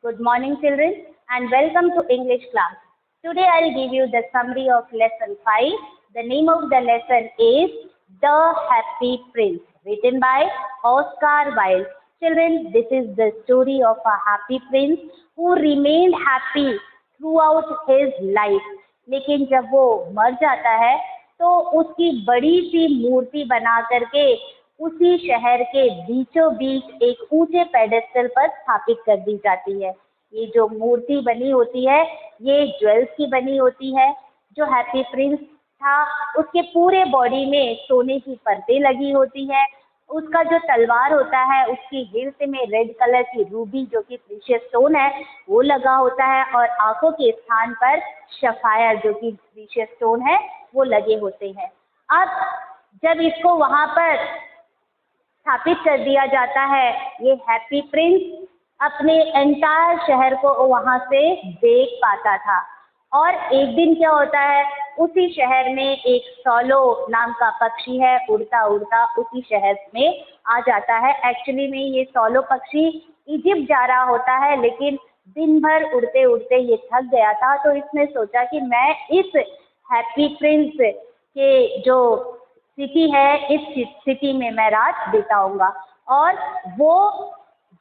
Good morning, children, and welcome to English class. Today I'll give you the summary of lesson 5. The name of the lesson is The Happy Prince, written by Oscar Wilde. Children, this is the story of a happy prince who remained happy throughout his life. लेकिन जब वो मर जाता है तो उसकी बड़ी सी मूर्ति बना करके उसी शहर के बीचों बीच एक ऊंचे पेडेस्टल पर स्थापित कर दी जाती है। ये जो मूर्ति बनी होती है ये ज्वेल्स की बनी होती है। जो हैप्पी प्रिंस था उसके पूरे बॉडी में सोने की परतें लगी होती है। उसका जो तलवार होता है उसकी हिल्स में रेड कलर की रूबी जो कि प्रीशियस स्टोन है वो लगा होता है और आंखों के स्थान पर सफायर जो कि प्रीशियस स्टोन है वो लगे होते हैं। अब जब इसको वहाँ पर स्थापित कर दिया जाता है ये हैप्पी प्रिंस अपने एंटायर शहर को वहाँ से देख पाता था। और एक दिन क्या होता है उसी शहर में एक सोलो नाम का पक्षी है, उड़ता उड़ता उसी शहर में आ जाता है। एक्चुअली में ये सोलो पक्षी इजिप्ट जा रहा होता है लेकिन दिन भर उड़ते उड़ते ये थक गया था तो इसने सोचा कि मैं इस हैप्पी प्रिंस के जो सिटी है इस सिटी में मैं रात बिताऊंगा। और वो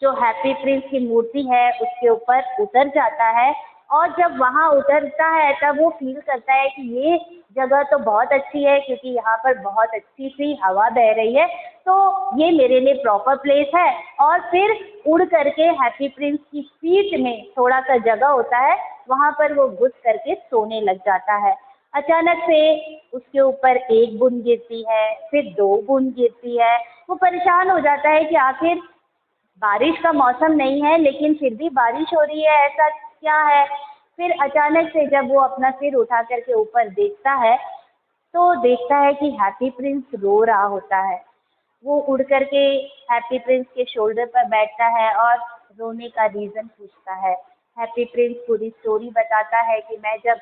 जो हैप्पी प्रिंस की मूर्ति है उसके ऊपर उतर जाता है और जब वहाँ उतरता है तब वो फील करता है कि ये जगह तो बहुत अच्छी है क्योंकि यहाँ पर बहुत अच्छी सी हवा बह रही है तो ये मेरे लिए प्रॉपर प्लेस है। और फिर उड़ करके हैप्पी प्रिंस की फीट में थोड़ा सा जगह होता है वहाँ पर वो घुस करके सोने लग जाता है। अचानक से उसके ऊपर एक बूंद गिरती है, फिर 2 बूंद गिरती है। वो परेशान हो जाता है कि आखिर बारिश का मौसम नहीं है लेकिन फिर भी बारिश हो रही है, ऐसा क्या है। फिर अचानक से जब वो अपना सिर उठा करके ऊपर देखता है तो देखता है कि हैप्पी प्रिंस रो रहा होता है। वो उड़ करके हैप्पी प्रिंस के शोल्डर पर बैठता है और रोने का रीज़न पूछता है। हैप्पी प्रिंस पूरी स्टोरी बताता है कि मैं जब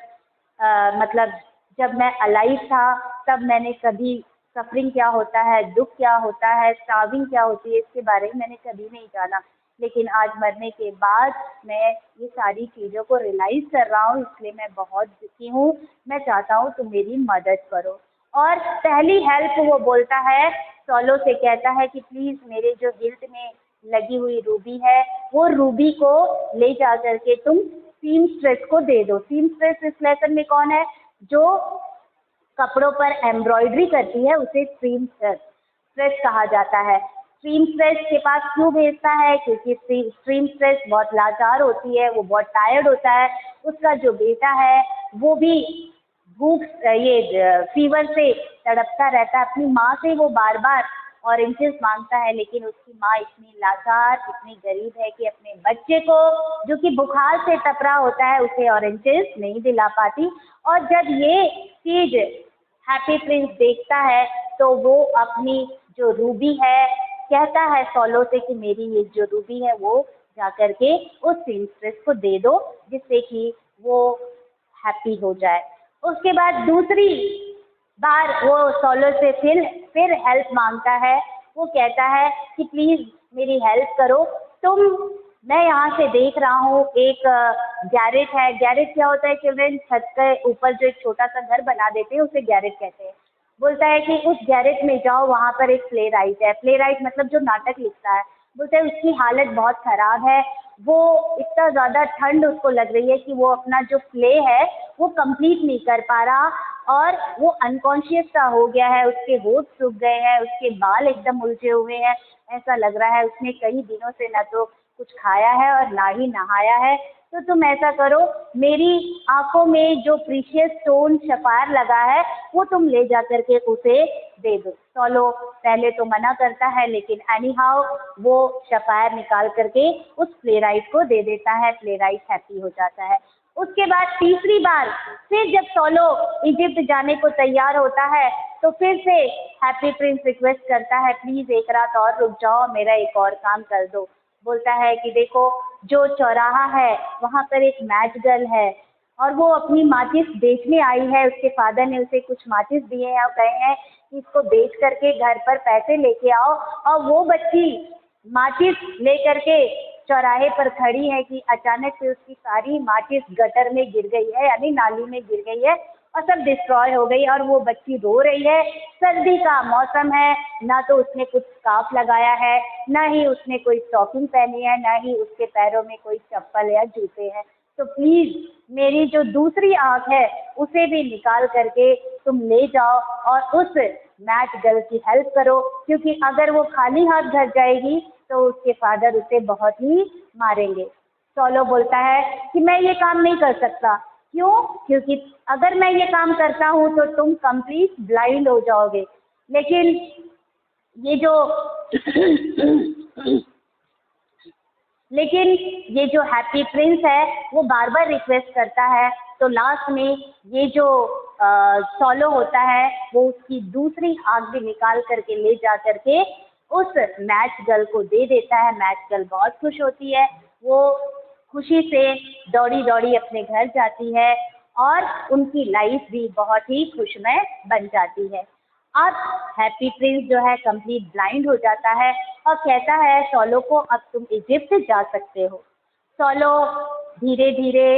मैं अलाइव था तब मैंने कभी सफरिंग क्या होता है, दुख क्या होता है, स्टार्विंग क्या होती है इसके बारे में मैंने कभी नहीं जाना। लेकिन आज मरने के बाद मैं ये सारी चीज़ों को रियलाइज़ कर रहा हूँ इसलिए मैं बहुत दुखी हूँ। मैं चाहता हूँ तुम मेरी मदद करो। और पहली हेल्प वो बोलता है, सोलो से कहता है कि प्लीज़ मेरे जो हिल्ट में लगी हुई रूबी है वो रूबी को ले जा करके तुम सीमस्ट्रेस को दे दो। सीमस्ट्रेस इस लेसन में कौन है? जो कपड़ों पर एम्ब्रॉयडरी करती है उसे सीमस्ट्रेस कहा जाता है। सीमस्ट्रेस के पास क्यों भेजता है? क्योंकि सीमस्ट्रेस बहुत लाचार होती है, वो बहुत टायर्ड होता है। उसका जो बेटा है वो भी भूख ये फीवर से तड़पता रहता है। अपनी माँ से वो बार बार ऑरेंजेस मांगता है लेकिन उसकी माँ इतनी लाचार इतनी गरीब है कि अपने बच्चे को जो कि बुखार से तप रहा होता है उसे ऑरेंजेस नहीं दिला पाती। और जब ये चीज़ हैप्पी प्रिंस देखता है तो वो अपनी जो रूबी है कहता है सोलो से कि मेरी ये जो रूबी है वो जा करके उस सीमस्ट्रेस को दे दो जिससे कि वो हैप्पी हो जाए। उसके बाद दूसरी बार वो सोलो से फिर हेल्प मांगता है। वो कहता है कि प्लीज़ मेरी हेल्प करो मैं यहाँ से देख रहा हूँ एक गैरेट है। गैरेट क्या होता है चिल्ड्रन? छत के ऊपर जो एक छोटा सा घर बना देते हैं उसे गैरेट कहते हैं। बोलता है कि उस गैरेट में जाओ, वहाँ पर एक प्ले राइट है। प्ले राइट मतलब जो नाटक लिखता है। बोलता है उसकी हालत बहुत ख़राब है, वो इतना ज़्यादा ठंड उसको लग रही है कि वो अपना जो प्ले है वो कंप्लीट नहीं कर पा रहा और वो अनकॉन्शियस सा हो गया है। उसके होठ सूख गए हैं, उसके बाल एकदम उलझे हुए हैं। ऐसा लग रहा है उसने कई दिनों से न तो कुछ खाया है और ना ही नहाया है। तो तुम ऐसा करो, मेरी आंखों में जो प्रीशियस स्टोन सफायर लगा है वो तुम ले जा करके उसे दे दो। सोलो पहले तो मना करता है लेकिन एनी हाउ वो सफायर निकाल करके उस प्लेराइट को दे देता है। प्लेराइट हैप्पी हो जाता है। उसके बाद तीसरी बार फिर जब सोलो इजिप्ट जाने को तैयार होता है तो फिर से हैप्पी प्रिंस रिक्वेस्ट करता है प्लीज़ एक रात और रुक जाओ, मेरा एक और काम कर दो। बोलता है कि देखो जो चौराहा है वहाँ पर एक मैच गर्ल है और वो अपनी माचिस बेचने आई है। उसके फादर ने उसे कुछ माचिस दिए हैं और कहे हैं कि इसको बेच करके घर पर पैसे लेके आओ। और वो बच्ची माचिस ले करके चौराहे पर खड़ी है कि अचानक से उसकी सारी माचिस गटर में गिर गई है, यानी नाली में गिर गई है और सब डिस्ट्रॉय हो गई और वो बच्ची रो रही है। सर्दी का मौसम है, ना तो उसने कुछ स्कार्फ लगाया है, ना ही उसने कोई स्टॉकिंग पहनी है, ना ही उसके पैरों में कोई चप्पल या जूते हैं। तो प्लीज़ मेरी जो दूसरी आँख है उसे भी निकाल करके तुम ले जाओ और उस मैट गर्ल की हेल्प करो, क्योंकि अगर वो खाली हाथ घर जाएगी तो उसके फादर उसे बहुत ही मारेंगे। सॉलो बोलता है कि मैं ये काम नहीं कर सकता। क्यों? क्योंकि अगर मैं ये काम करता हूँ तो तुम कंप्लीट ब्लाइंड हो जाओगे। लेकिन ये जो लेकिन ये जो हैप्पी प्रिंस है वो बार बार रिक्वेस्ट करता है, तो लास्ट में ये जो सॉलो होता है वो उसकी दूसरी आँख भी निकाल करके ले जा करके उस मैच गर्ल को दे देता है। मैच गर्ल बहुत खुश होती है, वो खुशी से दौड़ी दौड़ी अपने घर जाती है और उनकी लाइफ भी बहुत ही खुशमय बन जाती है। अब हैप्पी प्रिंस जो है कंप्लीट ब्लाइंड हो जाता है और कहता है सॉलो को, अब तुम इजिप्ट जा सकते हो। सॉलो धीरे धीरे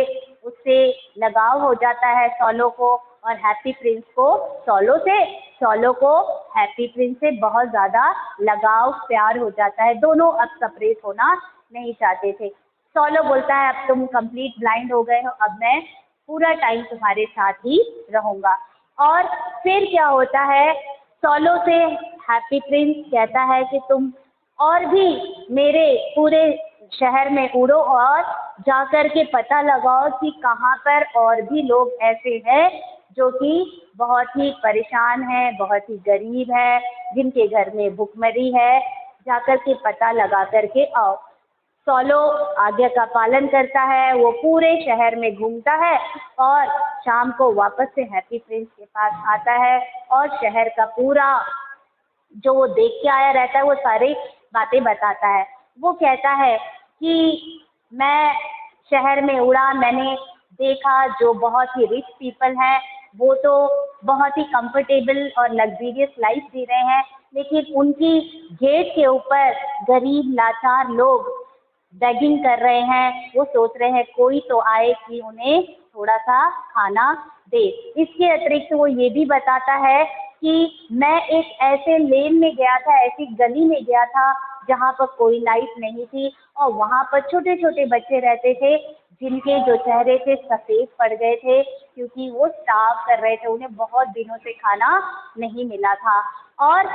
उससे लगाव हो जाता है, सॉलो को और हैप्पी प्रिंस को सॉलो को हैप्पी प्रिंस से बहुत ज़्यादा लगाव प्यार हो जाता है। दोनों अब सेपरेट होना नहीं चाहते थे। सॉलो बोलता है अब तुम कंप्लीट ब्लाइंड हो गए हो, अब मैं पूरा टाइम तुम्हारे साथ ही रहूँगा। और फिर क्या होता है, सॉलो से हैप्पी प्रिंस कहता है कि तुम और भी मेरे पूरे शहर में उड़ो और जाकर के पता लगाओ कि कहाँ पर और भी लोग ऐसे हैं जो कि बहुत ही परेशान हैं, बहुत ही गरीब है, जिनके घर में भुखमरी है, जाकर के पता लगा करके आओ। सॉलो आज्ञा का पालन करता है, वो पूरे शहर में घूमता है और शाम को वापस से हैप्पी प्रिंस के पास आता है और शहर का पूरा जो वो देख के आया रहता है वो सारी बातें बताता है। वो कहता है कि मैं शहर में उड़ा, मैंने देखा जो बहुत ही रिच पीपल हैं वो तो बहुत ही कंफर्टेबल और लग्जरियस लाइफ जी रहे हैं, लेकिन उनकी गेट के ऊपर गरीब लाचार लोग बेगिंग कर रहे हैं। वो सोच रहे हैं कोई तो आए कि उन्हें थोड़ा सा खाना दे। इसके अतिरिक्त वो ये भी बताता है कि मैं एक ऐसे लेन में गया था, ऐसी गली में गया था जहाँ पर कोई लाइट नहीं थी और वहाँ पर छोटे छोटे बच्चे रहते थे जिनके जो चेहरे थे सफ़ेद पड़ गए थे क्योंकि वो स्टार्व कर रहे थे, उन्हें बहुत दिनों से खाना नहीं मिला था। और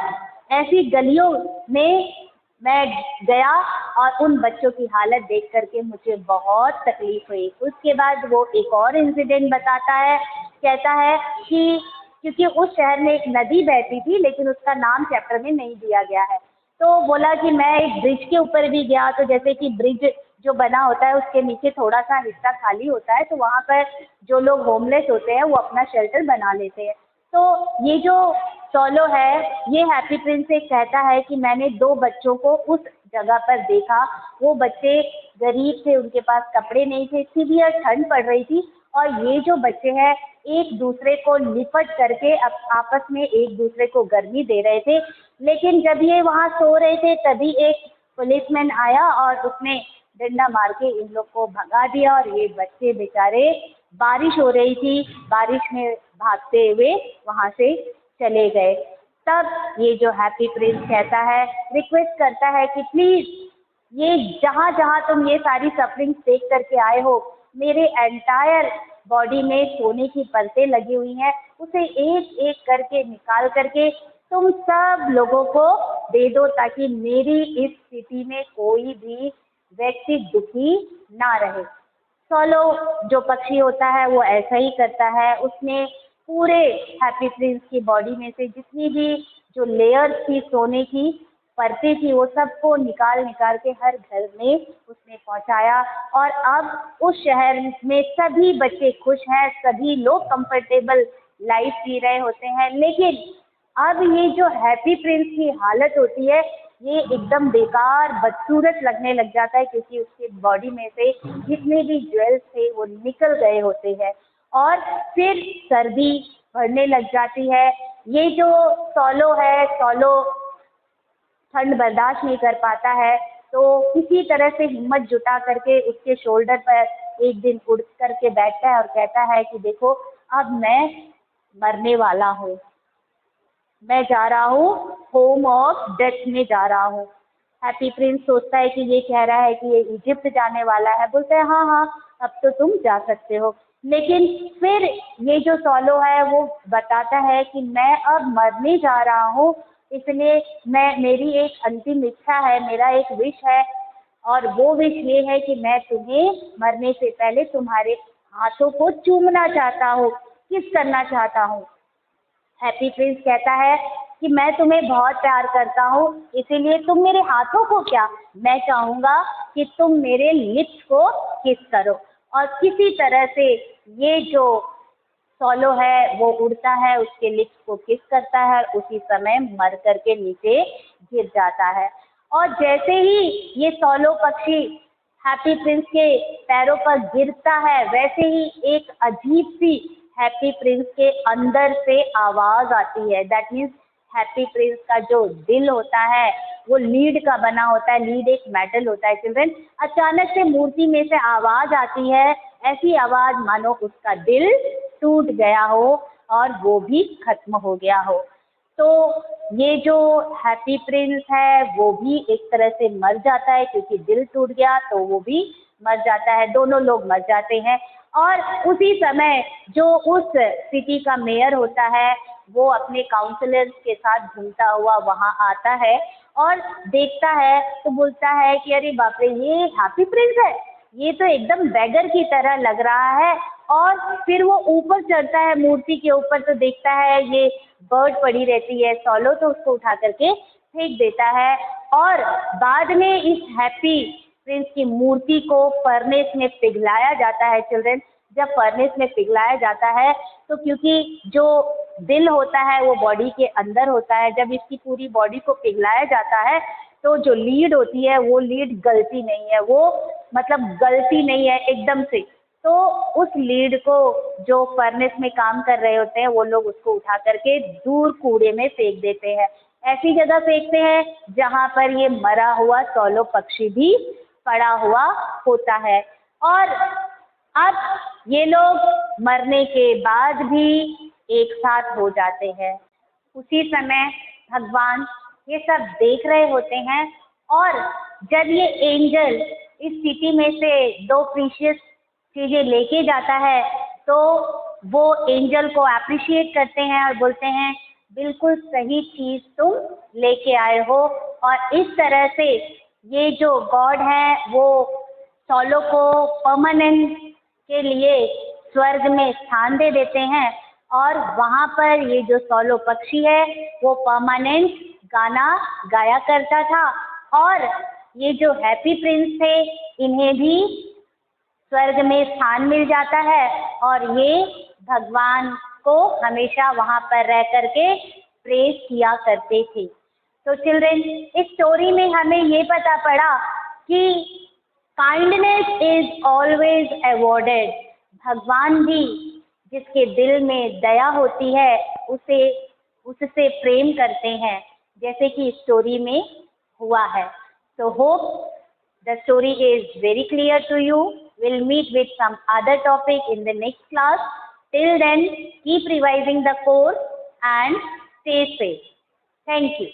ऐसी गलियों में मैं गया और उन बच्चों की हालत देख करके मुझे बहुत तकलीफ़ हुई। उसके बाद वो एक और इंसिडेंट बताता है, कहता है कि क्योंकि उस शहर में एक नदी बहती थी लेकिन उसका नाम चैप्टर में नहीं दिया गया है, तो बोला कि मैं एक ब्रिज के ऊपर भी गया, तो जैसे कि ब्रिज जो बना होता है उसके नीचे थोड़ा सा हिस्सा खाली होता है, तो वहाँ पर जो लोग होमलेस होते हैं वो अपना शेल्टर बना लेते हैं। तो ये जो सॉलो है ये हैप्पी प्रिंस से कहता है कि मैंने 2 बच्चों को उस जगह पर देखा, वो बच्चे गरीब थे, उनके पास कपड़े नहीं थे, सीवियर ठंड पड़ रही थी और ये जो बच्चे हैं एक दूसरे को लिपट करके आपस में एक दूसरे को गर्मी दे रहे थे। लेकिन जब ये वहाँ सो रहे थे तभी एक पुलिसमैन आया और उसने डंडा मार के इन लोग को भगा दिया और ये बच्चे बेचारे, बारिश हो रही थी, बारिश में भागते हुए वहाँ से चले गए। तब ये जो हैप्पी प्रिंस कहता है, रिक्वेस्ट करता है कि प्लीज़ ये जहाँ जहाँ तुम ये सारी सफरिंग्स देख करके आए हो, मेरे एंटायर बॉडी में सोने की परतें लगी हुई हैं, उसे एक एक करके निकाल करके तुम सब लोगों को दे दो ताकि मेरी इस स्थिति में कोई भी व्यक्ति दुखी ना रहे। सॉलो जो पक्षी होता है वो ऐसा ही करता है, उसने पूरे हैप्पी प्रिंस की बॉडी में से जितनी भी जो लेयर्स थी सोने की परतें थी वो सबको निकाल निकाल के हर घर में उसने पहुंचाया और अब उस शहर में सभी बच्चे खुश हैं, सभी लोग कंफर्टेबल लाइफ जी रहे होते हैं। लेकिन अब ये जो हैप्पी प्रिंस की हालत होती है ये एकदम बेकार बदसूरत लगने लग जाता है क्योंकि उसके बॉडी में से जितने भी ज्वेल्स थे वो निकल गए होते हैं और फिर सर्दी बढ़ने लग जाती है। ये जो सॉलो है, सॉलो ठंड बर्दाश्त नहीं कर पाता है तो किसी तरह से हिम्मत जुटा करके उसके शोल्डर पर एक दिन उड़ करके बैठता है और कहता है कि देखो अब मैं मरने वाला हूँ, मैं जा रहा हूँ होम ऑफ डेथ में जा रहा हूँ। हैप्पी प्रिंस सोचता है कि ये कह रहा है कि ये इजिप्ट जाने वाला है। बोलता है हाँ हाँ अब तो तुम जा सकते हो। लेकिन फिर ये जो सॉलो है वो बताता है कि मैं अब मरने जा रहा हूँ, इसलिए मेरी एक अंतिम इच्छा है, मेरा एक विश है, और वो विश ये है कि मैं तुम्हें मरने से पहले तुम्हारे हाथों को चूमना चाहता हूँ, किस करना चाहता हूँ। हैप्पी प्रिंस कहता है कि मैं तुम्हें बहुत प्यार करता हूँ, इसीलिए तुम मेरे हाथों को क्या, मैं चाहूँगा कि तुम मेरे लिप्स को किस करो। और किसी तरह से ये जो सॉलो है वो उड़ता है, उसके लिप्स को किस करता है, उसी समय मर करके नीचे गिर जाता है। और जैसे ही ये सॉलो पक्षी हैप्पी प्रिंस के पैरों पर गिरता है, वैसे ही एक अजीब सी हैप्पी प्रिंस के अंदर से आवाज़ आती है। दैट मीन्स हैप्पी प्रिंस का जो दिल होता है वो लीड का बना होता है, लीड एक मेटल होता है चिल्ड्रन। अचानक से मूर्ति में से आवाज़ आती है, ऐसी आवाज़ मानो उसका दिल टूट गया हो और वो भी खत्म हो गया हो। तो ये जो हैप्पी प्रिंस है वो भी एक तरह से मर जाता है, क्योंकि दिल टूट गया तो वो भी मर जाता है, दोनों लोग मर जाते हैं। और उसी समय जो उस सिटी का मेयर होता है वो अपने काउंसलर्स के साथ घूमता हुआ वहाँ आता है और देखता है तो बोलता है कि अरे बाप रे, ये हैप्पी प्रिंस है, ये तो एकदम बैगर की तरह लग रहा है। और फिर वो ऊपर चढ़ता है मूर्ति के ऊपर तो देखता है ये बर्ड पड़ी रहती है सॉलो, तो उसको उठा करके फेंक देता है। और बाद में इस हैप्पी प्रिंस की मूर्ति को फर्नेस में पिघलाया जाता है चिल्ड्रन। जब फर्नेस में पिघलाया जाता है तो क्योंकि जो दिल होता है वो बॉडी के अंदर होता है, जब इसकी पूरी बॉडी को पिघलाया जाता है तो जो लीड होती है वो लीड गलती नहीं है, वो मतलब गलती नहीं है एकदम से। तो उस लीड को जो फर्नेस में काम कर रहे होते हैं वो लोग उसको उठा करके दूर कूड़े में फेंक देते हैं। ऐसी जगह फेंकते हैं जहाँ पर ये मरा हुआ सॉलो पक्षी भी पड़ा हुआ होता है। और अब ये लोग मरने के बाद भी एक साथ हो जाते हैं। उसी समय भगवान ये सब देख रहे होते हैं और जब ये एंजल इस सिटी में से 2 प्रीशियस चीज़ें लेके जाता है तो वो एंजल को अप्रिशिएट करते हैं और बोलते हैं बिल्कुल सही चीज़ तुम लेके आए हो। और इस तरह से ये जो गॉड है वो सॉलो को परमानेंट के लिए स्वर्ग में स्थान दे देते हैं और वहाँ पर ये जो सॉलो पक्षी है वो परमानेंट गाना गाया करता था। और ये जो हैप्पी प्रिंस थे इन्हें भी स्वर्ग में स्थान मिल जाता है और ये भगवान को हमेशा वहाँ पर रह करके प्रेज किया करते थे। तो चिल्ड्रन, इस स्टोरी में हमें ये पता पड़ा कि काइंडनेस इज ऑलवेज अवॉर्डेड। भगवान भी जिसके दिल में दया होती है उससे प्रेम करते हैं, जैसे कि स्टोरी में हुआ है। So hope the story is very clear to you. We'll meet with some other topic in the next class. Till then, keep revising the course and stay safe. Thank you.